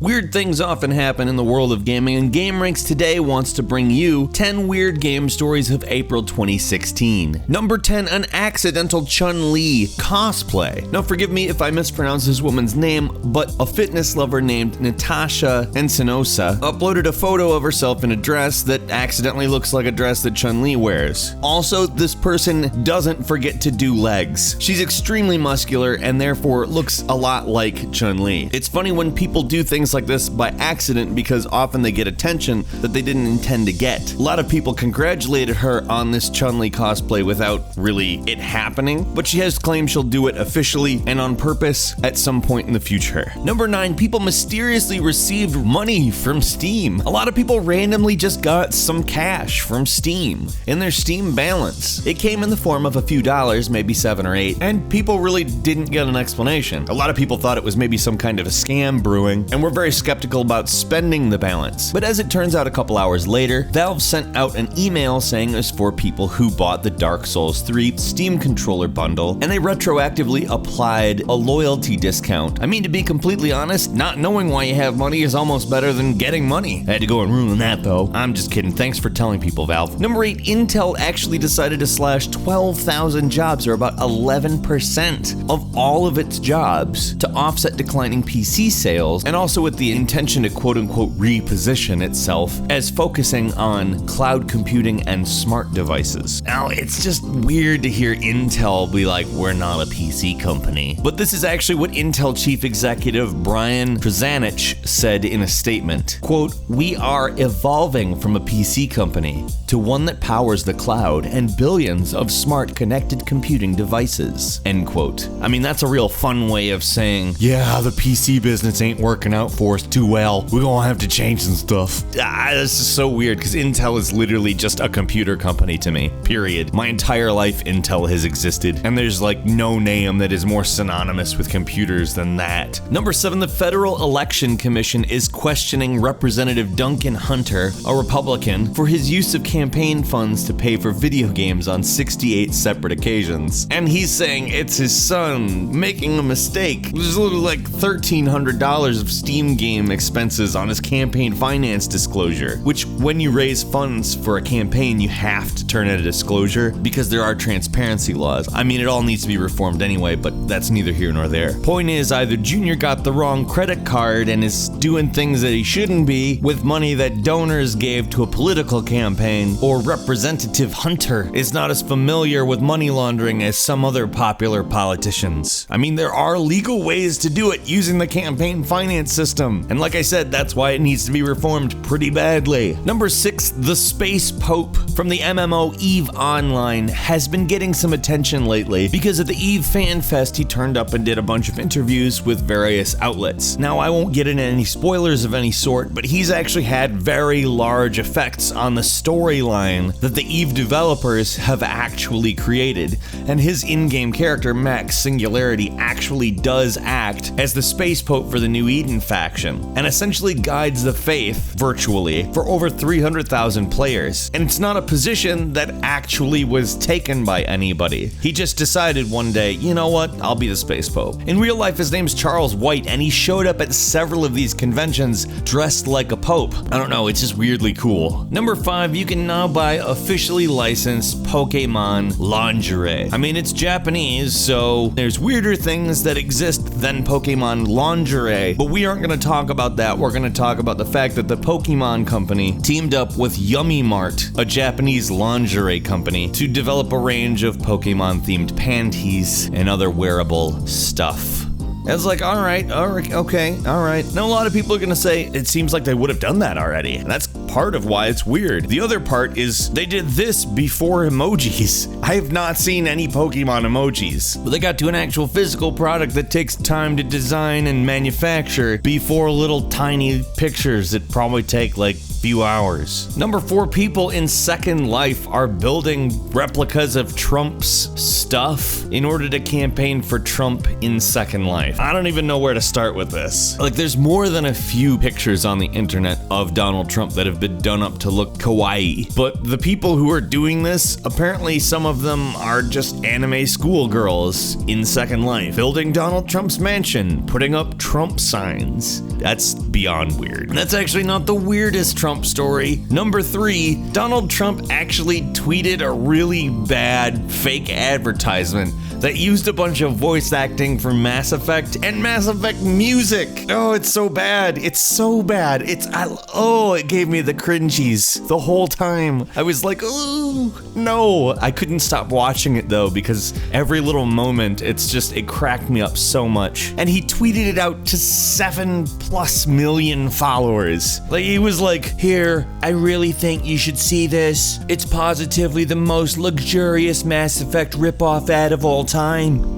Weird things often happen in the world of gaming, and gameranx today wants to bring you 10 weird game stories of April 2016. Number 10, an accidental Chun-Li cosplay. Now forgive me if I mispronounce this woman's name, but a fitness lover named Natasha Encinosa uploaded a photo of herself in a dress that accidentally looks like a dress that Chun-Li wears. Also, this person doesn't forget to do legs. She's extremely muscular and therefore looks a lot like Chun-Li. It's funny when people do things like this by accident because often they get attention that they didn't intend to get. A lot of people congratulated her on this Chun-Li cosplay without really it happening, but she has claimed she'll do it officially and on purpose at some point in the future. Number 9, people mysteriously received money from Steam. A lot of people randomly just got some cash from Steam in their Steam balance. It came in the form of a few dollars, maybe 7 or 8, and people really didn't get an explanation. A lot of people thought it was maybe some kind of a scam brewing, and were very skeptical about spending the balance. But as it turns out, a couple hours later, Valve sent out an email saying it was for people who bought the Dark Souls 3 Steam controller bundle, and they retroactively applied a loyalty discount. I mean, to be completely honest, not knowing why you have money is almost better than getting money. I had to go and ruin that though. I'm just kidding. Thanks for telling people, Valve. Number 8, Intel actually decided to slash 12,000 jobs, or about 11% of all of its jobs, to offset declining PC sales, and also with the intention to quote-unquote reposition itself as focusing on cloud computing and smart devices. Now, it's just weird to hear Intel be like, we're not a PC company. But this is actually what Intel chief executive Brian Krzanich said in a statement. Quote, "We are evolving from a PC company to one that powers the cloud and billions of smart connected computing devices." End quote. I mean, that's a real fun way of saying, yeah, the PC business ain't working out for us too well. We're gonna have to change some stuff. This is so weird because Intel is literally just a computer company to me, period. My entire life Intel has existed, and there's like no name that is more synonymous with computers than that. Number 7, the Federal Election Commission is questioning Representative Duncan Hunter, a Republican, for his use of campaign funds to pay for video games on 68 separate occasions. And he's saying it's his son making a mistake. There's literally like $1,300 of Steam game expenses on his campaign finance disclosure, which when you raise funds for a campaign, you have to turn in a disclosure because there are transparency laws. I mean, it all needs to be reformed anyway, but that's neither here nor there. Point is, either Junior got the wrong credit card and is doing things that he shouldn't be with money that donors gave to a political campaign, or Representative Hunter is not as familiar with money laundering as some other popular politicians. I mean, there are legal ways to do it using the campaign finance system, and like I said, that's why it needs to be reformed pretty badly. Number 6, the Space Pope from the MMO EVE Online has been getting some attention lately because at the EVE Fan Fest he turned up and did a bunch of interviews with various outlets. Now, I won't get into any spoilers of any sort, but he's actually had very large effects on the storyline that the EVE developers have actually created, and his in-game character, Max Singularity, actually does act as the Space Pope for the New Eden faction, and essentially guides the faith, virtually, for over 300,000 players. And it's not a position that actually was taken by anybody. He just decided one day, you know what, I'll be the Space Pope. In real life, his name's Charles White, and he showed up at several of these conventions dressed like a pope. I don't know, it's just weirdly cool. Number 5, you can now buy officially licensed Pokemon lingerie. I mean, it's Japanese, so there's weirder things that exist than Pokemon lingerie, but we aren't going to talk about that. We're going to talk about the fact that the Pokemon Company teamed up with Yummy Mart, a Japanese lingerie company, to develop a range of Pokemon-themed panties and other wearable stuff. It's like, all right, okay. Now, a lot of people are gonna say, it seems like they would have done that already. And that's part of why it's weird. The other part is they did this before emojis. I have not seen any Pokemon emojis, but they got to an actual physical product that takes time to design and manufacture before little tiny pictures that probably take like few hours. Number 4, people in Second Life are building replicas of Trump's stuff in order to campaign for Trump in Second Life. I don't even know where to start with this. Like, there's more than a few pictures on the internet of Donald Trump that have been done up to look kawaii. But the people who are doing this, apparently some of them are just anime schoolgirls in Second Life, building Donald Trump's mansion, putting up Trump signs. That's beyond weird. That's actually not the weirdest Trump story. Number 3, Donald Trump actually tweeted a really bad fake advertisement that used a bunch of voice acting for Mass Effect and Mass Effect music. Oh, it's so bad. It's so bad. It gave me the cringies the whole time. I was like, ooh, no. I couldn't stop watching it though, because every little moment, it cracked me up so much. And he tweeted it out to 7+ million followers. Like, he was like, here, I really think you should see this. It's positively the most luxurious Mass Effect ripoff ad of all time.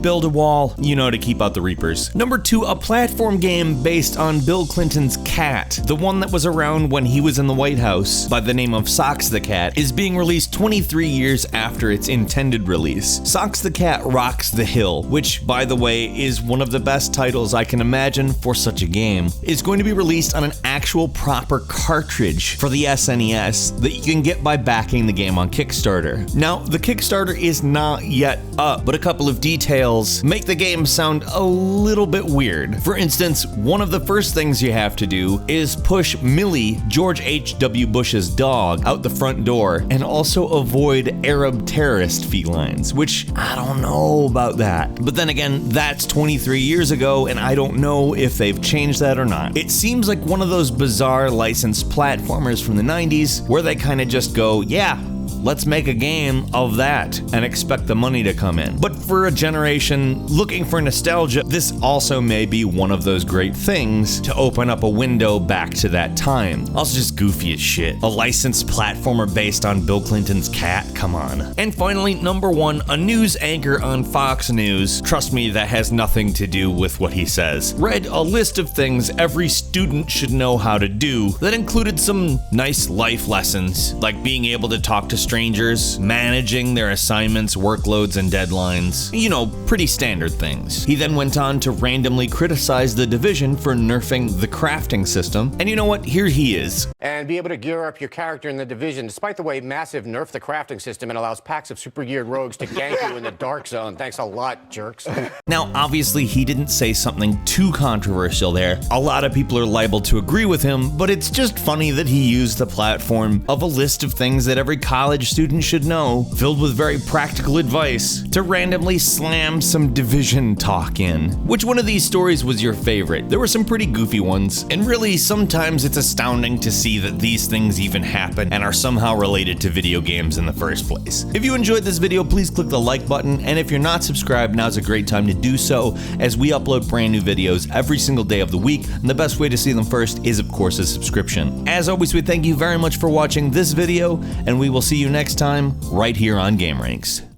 Build a wall, to keep out the Reapers. Number 2, a platform game based on Bill Clinton's cat, the one that was around when he was in the White House, by the name of Socks the Cat, is being released 23 years after its intended release. Socks the Cat Rocks the Hill, which, by the way, is one of the best titles I can imagine for such a game, is going to be released on an actual proper cartridge for the SNES that you can get by backing the game on Kickstarter. Now, the Kickstarter is not yet up, but a couple of details make the game sound a little bit weird. For instance, one of the first things you have to do is push Millie, George H.W. Bush's dog, out the front door, and also avoid Arab terrorist felines, which I don't know about that. But then again, that's 23 years ago, and I don't know if they've changed that or not. It seems like one of those bizarre licensed platformers from the 90s where they kind of just go, yeah, let's make a game of that and expect the money to come in. But for a generation looking for nostalgia, this also may be one of those great things to open up a window back to that time. Also just goofy as shit. A licensed platformer based on Bill Clinton's cat? Come on. And finally, number 1, a news anchor on Fox News, trust me, that has nothing to do with what he says, read a list of things every student should know how to do that included some nice life lessons, like being able to talk to strangers, managing their assignments, workloads, and deadlines. Pretty standard things. He then went on to randomly criticize the Division for nerfing the crafting system. And you know what? Here he is. And be able to gear up your character in the Division, despite the way Massive nerfed the crafting system and allows packs of super geared rogues to gank you in the dark zone. Thanks a lot, jerks. Now, obviously, he didn't say something too controversial there. A lot of people are liable to agree with him, but it's just funny that he used the platform of a list of things that every college student should know, filled with very practical advice, to randomly slam some Division talk in. Which one of these stories was your favorite? There were some pretty goofy ones, and really, sometimes it's astounding to see that these things even happen and are somehow related to video games in the first place. If you enjoyed this video, please click the like button, and if you're not subscribed, now's a great time to do so, as we upload brand new videos every single day of the week, and the best way to see them first is, of course, a subscription. As always, we thank you very much for watching this video, and we will see you next time right here on gameranx.